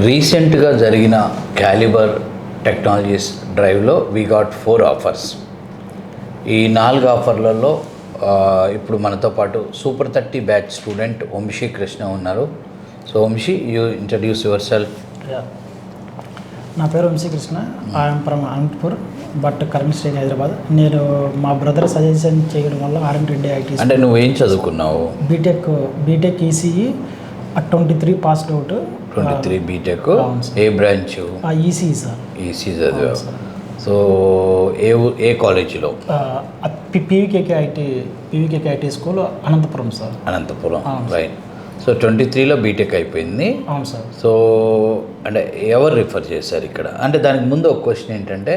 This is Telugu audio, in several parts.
రీసెంట్గా జరిగిన క్యాలిబర్ టెక్నాలజీస్ డ్రైవ్లో వీ గాట్ 4 ఆఫర్స్. ఈ 4 ఆఫర్లలో ఇప్పుడు మనతో పాటు super 30 batch student Vamsi Krishna ఉన్నారు. So Vamsi, you introduce yourself. నా పేరు Vamsi Krishna. I'm from Anantapur but current stay Hyderabad. నేను మా బ్రదర్ సజెషన్ చేయడం వల్ల ఆర్ఎం రెడ్డి ఐటీ. అంటే నువ్వు ఏం చదువుకున్నావు? BTech ECE 23 passed out. 23 BTech. ఏ బ్రాంచ్? ECE sir. ఈసీ చదివావు. సో ఏ కాలేజీలో? PVKK IT school Anantapuram sir. Anantapuram, right. So 23లో బీటెక్ అయిపోయింది. అవును సార్. సో అంటే ఎవరు రిఫర్ చేశారు ఇక్కడ? అంటే దానికి ముందు ఒక క్వశ్చన్ ఏంటంటే,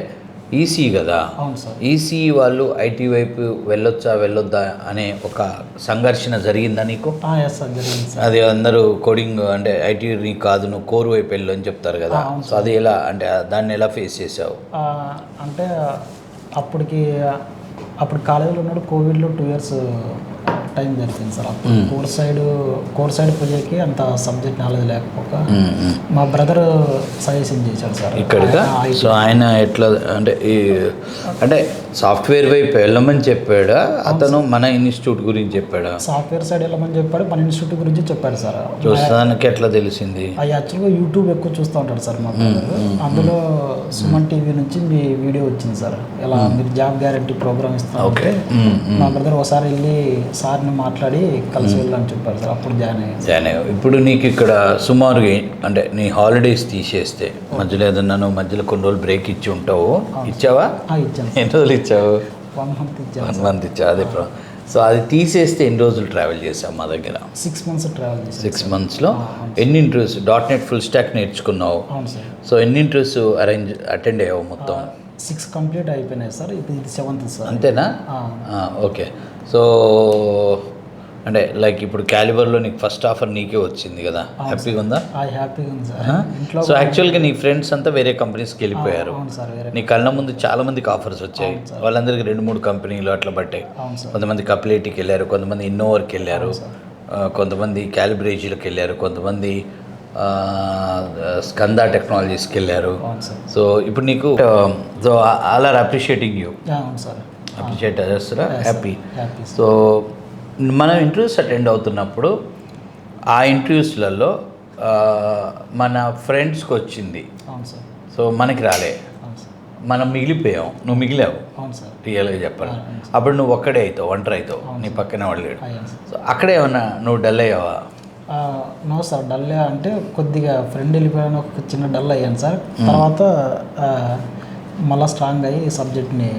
ఈసీ కదా, అవును సార్, ఈసీ వాళ్ళు ఐటీ వైపు వెళ్ళొద్దా అనే ఒక సంఘర్షణ జరిగిందా నీకు? ఎస్ సార్, జరిగింది సార్. అది అందరూ కోడింగ్ అంటే ఐటీ నీకు కాదు, నువ్వు కోర్ వైపు వెళ్ళు అని చెప్తారు కదా. సో అది ఎలా, అంటే దాన్ని ఎలా ఫేస్ చేసావు? అంటే అప్పుడు కాలేజీలో ఉన్నాడు, కోవిడ్లో 2 years టైం జరిగింది సార్. అప్పుడు కోర్ సైడ్ పోయేకి అంత సబ్జెక్ట్ నాలెడ్జ్ లేకపోక మా బ్రదర్ సజెషన్ చేశాడు సార్ ఇక్కడిగా. సో ఆయన ఎట్లా అంటే సాఫ్ట్వేర్ వైపు వెళ్ళమని చెప్పాడా, అతను మన ఇన్స్టిట్యూట్ గురించి చెప్పాడా? సాఫ్ట్వేర్ సైడ్ వెళ్ళమని చెప్పాడు, మన ఇన్స్టిట్యూట్ గురించి చెప్పాడు సార్. చూస్తానికి ఎట్లా తెలిసింది? అది యాక్చువల్గా యూట్యూబ్ ఎక్కువ చూస్తూ ఉంటాడు సార్ మా బ్రదర్. అందులో సుమన్ టీవీ నుంచి మీ వీడియో వచ్చింది సార్, ఇలా మీరు జాబ్ గ్యారంటీ ప్రోగ్రామ్ ఇస్తా ఉంటే మా బ్రదర్ ఒకసారి వెళ్ళి సార్ని మాట్లాడి కలిసి వెళ్ళని చెప్పారు సార్. అప్పుడు జాయిన్ అయ్యాను. ఇప్పుడు నీకు ఇక్కడ సుమారుగా అంటే నీ హాలిడేస్ తీసేస్తే మధ్యలో ఏదన్నా నువ్వు మధ్యలో కొన్ని రోజులు బ్రేక్ ఇచ్చి ఉంటావు, ఇచ్చావా? ఇచ్చాను. ఎన్ని రోజులు ఇచ్చావు? 1 month ఇచ్చాను. 1 month ఇచ్చావు. అదే. సో అది తీసేస్తే ఎన్ని రోజులు ట్రావెల్ చేసావు మా దగ్గర? 6 months ట్రావెల్ చేశాను. 6 monthsలో ఎన్ని ఇంటర్వ్యూస్? .NET ఫుల్ స్టాక్ నేర్చుకున్నావు. అవును సార్. సో ఎన్ని ఇంటర్వ్యూస్ అటెండ్ అయ్యావు మొత్తం? 6 కంప్లీట్ అయిపోయినాయి సార్. ఇప్పుడు ఇది 7th సార్. అంతేనా? ఓకే. సో అంటే లైక్ ఇప్పుడు క్యాలిబర్లో నీకు ఫస్ట్ ఆఫర్ నీకే వచ్చింది కదా, హ్యాపీగా ఉందా? హ్యాపీగా ఉంది సార్. సో యాక్చువల్గా నీ ఫ్రెండ్స్ అంతా వేరే కంపెనీస్కి వెళ్ళిపోయారు. నీ కళ్ళ ముందు చాలా మందికి ఆఫర్స్ వచ్చాయి. వాళ్ళందరికీ 2-3 కంపెనీలు అట్లా పట్టాయి. కొంతమంది కప్లేటికి వెళ్ళారు, కొంతమంది ఇన్నోవర్కి వెళ్ళారు, కొంతమంది క్యాలిబ్రేజీలకు వెళ్ళారు, కొంతమంది స్కందా టెక్నాలజీస్కి వెళ్ళారు. సో ఇప్పుడు నీకు so all are appreciating you. Appreciate చేస్తారా? హ్యాపీ. సో మనం ఇంటర్వ్యూస్ అటెండ్ అవుతున్నప్పుడు ఆ ఇంటర్వ్యూస్లలో మన ఫ్రెండ్స్కి వచ్చింది, సో మనకి రాలే, మనం మిగిలిపోయాం, నువ్వు మిగిలావు. రియల్గా చెప్పాలి, అప్పుడు నువ్వు ఒక్కడే అవుతావు, ఒంటరి అవుతావు, నీ పక్కన వాళ్ళు లేడు. సో అక్కడే ఏమన్నా నువ్వు డల్ అయ్యావా? నో సార్, డల్ అంటే కొద్దిగా ఫ్రెండ్ వెళ్ళిపోయాను, ఒక చిన్న డల్ అయ్యాను సార్. తర్వాత మళ్ళీ స్ట్రాంగ్ అయ్యి సబ్జెక్ట్ని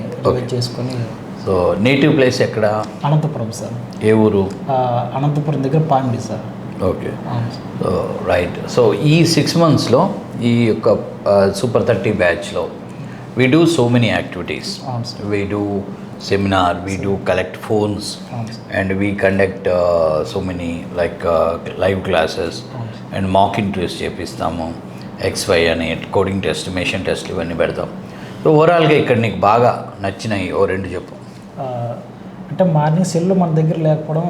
చేసుకొని. సో నేటివ్ ప్లేస్ ఎక్కడ? అనంతపురం సార్. ఏ ఊరు? అనంతపురం దగ్గర Pandi sir. Okay. So right. So ఈ 6 monthsలో ఈ యొక్క సూపర్ 30 బ్యాచ్లో we do so many activities. We do seminar, we do collect phones, and we conduct so many like live classes and mock interviews చేపిస్తాము. XY అని కోడింగ్ టెస్ట్, మెషిన్ టెస్ట్ ఇవన్నీ పెడతాం. సో ఓవరాల్గా ఇక్కడ నీకు బాగా నచ్చినాయి ఓ 2 చెప్పు. అంటే మార్నింగ్ సెల్ మన దగ్గర లేకపోవడం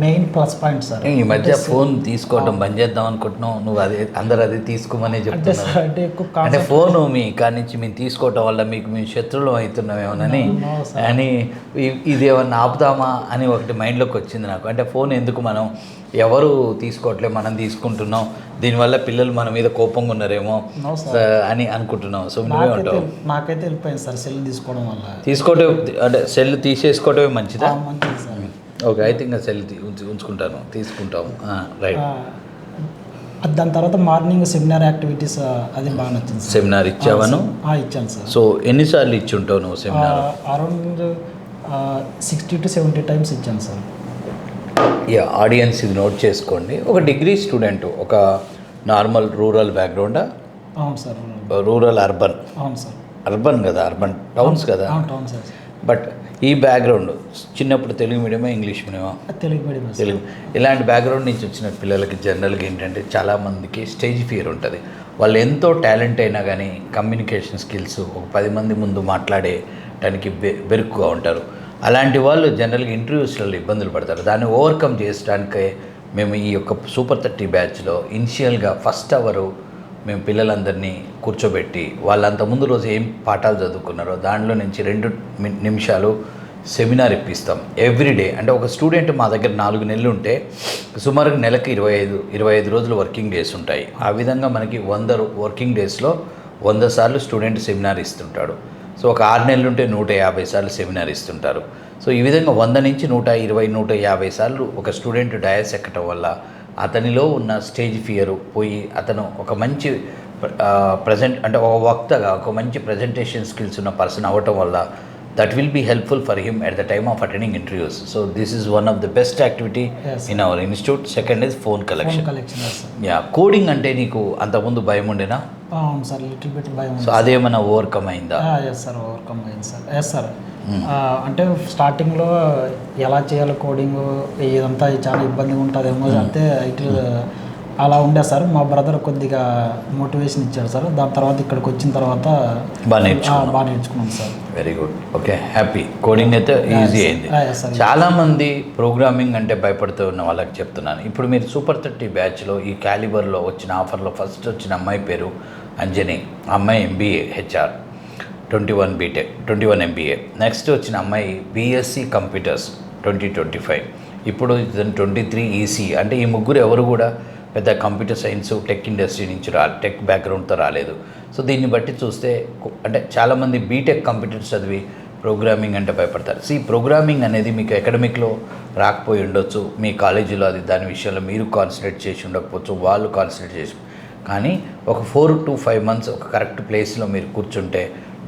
మెయిన్ ప్లస్ పాయింట్ సార్. ఈ మధ్య ఫోన్ తీసుకోవడం బంద్ చేద్దాం అనుకుంటున్నావు, నువ్వు అందరు అదే తీసుకోమని చెప్తున్నారు. అంటే ఫోను మీ కాడి నుంచి మేము తీసుకోవటం వల్ల మేము శత్రువులు అవుతున్నామేమోనని అని ఇదేమన్నా ఆపుదామా అని ఒకటి మైండ్లోకి వచ్చింది నాకు. అంటే ఫోన్ ఎందుకు, మనం ఎవరు తీసుకోవట్లేదు, మనం తీసుకుంటున్నాం, దీనివల్ల పిల్లలు మన మీద కోపంగా ఉన్నారేమో అని అనుకుంటున్నాం. సో నువ్వే ఉంటావు. నాకైతే వెళ్ళిపోయింది సార్ సెల్ తీసుకోవడం వల్ల. తీసుకోవటం అంటే సెల్ తీసేసుకోవటమే మంచిదా? మంచిది సార్. ఓకే, అయితే ఇంకా సెల్ ఉంచుకుంటాను, తీసుకుంటాం. రైట్. దాని తర్వాత మార్నింగ్ సెమినార్ యాక్టివిటీస్ అది బాగా నచ్చింది. సెమినార్ ఇచ్చావను? ఇచ్చాను సార్. సో ఎన్నిసార్లు ఇచ్చి ఉంటావు నువ్వు సెమినార్? అరౌండ్ 60 to 70 times ఇచ్చాను సార్. ఆడియన్స్ ఇది నోట్ చేసుకోండి. ఒక డిగ్రీ స్టూడెంట్, ఒక నార్మల్ రూరల్ బ్యాక్గ్రౌండా? అవును సార్. Rural urban? అవును సార్. అర్బన్ కదా, అర్బన్ టౌన్స్ కదా. Town sir. బట్ ఈ బ్యాక్గ్రౌండ్ చిన్నప్పుడు తెలుగు మీడియమా, ఇంగ్లీష్ మీడియమా? తెలుగు మీడియం. తెలుగు. ఇలాంటి బ్యాక్గ్రౌండ్ నుంచి వచ్చిన పిల్లలకి జనరల్గా ఏంటంటే చాలామందికి స్టేజ్ ఫియర్ ఉంటుంది. వాళ్ళు ఎంతో టాలెంట్ అయినా కానీ కమ్యూనికేషన్ స్కిల్స్, ఒక 10 మంది ముందు మాట్లాడేటానికి బెరుకుగా ఉంటారు. అలాంటి వాళ్ళు జనరల్గా ఇంటర్వ్యూస్లలో ఇబ్బందులు పడతారు. దాన్ని ఓవర్కమ్ చేయడానికి మేము ఈ యొక్క సూపర్ 30 బ్యాచ్లో ఇనిషియల్గా ఫస్ట్ అవరు మేము పిల్లలందరినీ కూర్చోబెట్టి వాళ్ళంత ముందు రోజు ఏం పాఠాలు చదువుకున్నారో దాంట్లో నుంచి 2 నిమిషాలు సెమినార్ ఇప్పిస్తాం ఎవ్రీడే. అంటే ఒక స్టూడెంట్ మా దగ్గర 4 నెలలు ఉంటే సుమారుగా నెలకు 25 రోజులు వర్కింగ్ డేస్ ఉంటాయి. ఆ విధంగా మనకి 100 వర్కింగ్ డేస్లో 100 సార్లు స్టూడెంట్ సెమినార్ ఇస్తుంటాడు. సో ఒక 6 నెలలు ఉంటే 150 సార్లు సెమినార్ ఇస్తుంటారు. సో ఈ విధంగా 100 నుంచి 120, 150 సార్లు ఒక స్టూడెంట్ డయాస్ ఎక్కడం వల్ల అతనిలో ఉన్న స్టేజ్ ఫియర్ పోయి అతను ఒక మంచి ప్రజెంట్ అంటే ఒక వక్తగా ఒక మంచి ప్రజెంటేషన్ స్కిల్స్ ఉన్న పర్సన్ అవ్వటం వల్ల that will be helpful for him at the time of attending interviews. So this is one of the best activity in our institute. Second is phone collection. Yeah, coding అంటే నీకు అంతకుముందు భయం ఉండేనా? అవును సార్, లిటిల్ బిట్ భయం. సో అదేమన్నా ఓవర్కమ్ అయిందా? ఎస్ సార్, ఓవర్కమ్ అయింది సార్. ఎస్ సార్, అంటే స్టార్టింగ్లో ఎలా చేయాలి కోడింగ్ ఇదంతా చాలా ఇబ్బందిగా ఉంటుందేమో అంటే ఇటు అలా ఉండే సార్. మా బ్రదర్ కొద్దిగా మోటివేషన్ ఇచ్చాడు సార్. దాని తర్వాత ఇక్కడికి వచ్చిన తర్వాత బాగా నేర్చుకున్నాను sir. Very good, okay, happy. Coding అయితే ఈజీ అయింది. చాలామంది ప్రోగ్రామింగ్ అంటే భయపడుతూ ఉన్న వాళ్ళకి చెప్తున్నాను, ఇప్పుడు మీరు సూపర్ 30 బ్యాచ్లో ఈ క్యాలిబర్లో వచ్చిన ఆఫర్లో ఫస్ట్ వచ్చిన అమ్మాయి పేరు అంజని. అమ్మాయి MBA HR, 21 BTech, 21 MBA. Next వచ్చిన అమ్మాయి BSc కంప్యూటర్స్ 2025. ఇప్పుడు 23 EC. అంటే ఈ ముగ్గురు ఎవరు కూడా పెద్ద కంప్యూటర్ సైన్స్ టెక్ ఇండస్ట్రీ నుంచి టెక్ బ్యాక్గ్రౌండ్తో రాలేదు. సో దీన్ని బట్టి చూస్తే అంటే చాలామంది బీటెక్ కంప్యూటర్స్ చదివి ప్రోగ్రామింగ్ అంటే భయపడతారు. ప్రోగ్రామింగ్ అనేది మీకు అకాడమిక్లో రాకపోయి ఉండొచ్చు, మీ కాలేజీలో అది దాని విషయంలో మీరు కాన్సన్ట్రేట్ చేసి ఉండకపోవచ్చు, వాళ్ళు కాన్సన్ట్రేట్ చేసి, కానీ ఒక 4 to 5 months ఒక కరెక్ట్ ప్లేస్లో మీరు కూర్చుంటే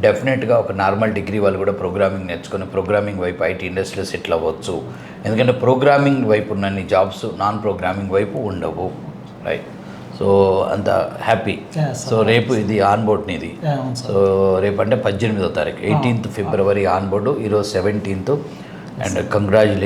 డెఫినెట్గా ఒక నార్మల్ డిగ్రీ వాళ్ళు కూడా ప్రోగ్రామింగ్ నేర్చుకొని ప్రోగ్రామింగ్ వైపు IT ఇండస్ట్రీలో సెటిల్ అవ్వచ్చు. ఎందుకంటే ప్రోగ్రామింగ్ వైపు ఉన్నన్ని జాబ్స్ నాన్ ప్రోగ్రామింగ్ వైపు ఉండవు, రైట్? సో అంత హ్యాపీ. సో రేపు ఇది ఆన్బోర్డ్ నీది. సో రేపు అంటే 18వ తారీఖు, 18th ఫిబ్రవరి ఆన్బోర్డు, ఈరోజు 17th. And congratulation.